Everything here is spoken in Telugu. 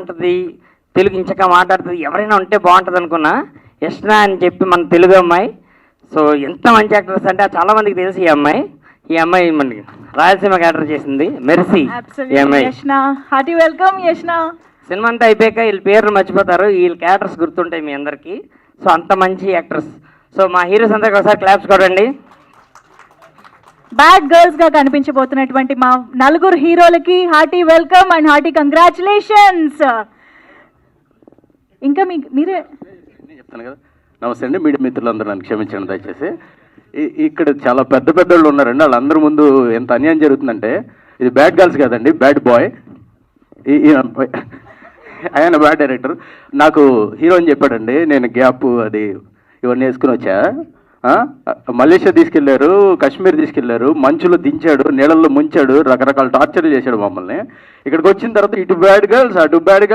బాగుంటుంది, తెలుగు ఇంచక మాట్లాడుతుంది, ఎవరైనా ఉంటే బాగుంటుంది అనుకున్నా. యష్ణ అని చెప్పి మన తెలుగు అమ్మాయి. సో ఎంత మంచి యాక్టర్స్ అంటే చాలామందికి తెలుసు ఈ అమ్మాయి. ఈ అమ్మాయి మనకి రాయలసీమ క్యారెక్టర్ చేసింది, మెర్సీ. ఈ అమ్మాయి హార్టీ వెల్కమ్ యష్ణ. సినిమా అంతా అయిపోయాక వీళ్ళ పేర్లు మర్చిపోతారు, వీళ్ళ క్యారెక్టర్స్ గుర్తుంటాయి మీ అందరికీ. సో అంత మంచి యాక్టర్స్. సో మా హీరోస్ అందరికి ఒకసారి క్లాప్స్ కొట్టండి. బ్యాడ్ గర్ల్స్ గా కనిపించబోతున్నటువంటి మా నలుగురు హీరోలకి hearty welcome and hearty congratulations. ఇంకా మీరే చెప్తాను కదా. నమస్తే అండి, మీడియా మిత్రులందరూ నన్ను క్షమించండి దయచేసి. ఇక్కడ చాలా పెద్ద పెద్దోళ్ళు ఉన్నారండి, వాళ్ళందరి ముందు ఎంత అన్యాయం జరుగుతుందంటే, ఇది బ్యాడ్ గర్ల్స్ కాదండి, బ్యాడ్ బాయ్. ఆయన బ్యాడ్ డైరెక్టర్. నాకు హీరో అని చెప్పాడండి, నేను గ్యాప్ అది ఇవన్నీ వేసుకుని వచ్చా. మలేషియా తీసుకెళ్లారు, కాశ్మీర్ తీసుకెళ్లారు, మంచులో దించాడు, నీళ్ళల్లో ముంచాడు, రకరకాల టార్చర్లు చేశాడు మమ్మల్ని. ఇక్కడికి వచ్చిన తర్వాత ఇటు బ్యాడ్ గర్ల్స్ అటు బ్యాడ్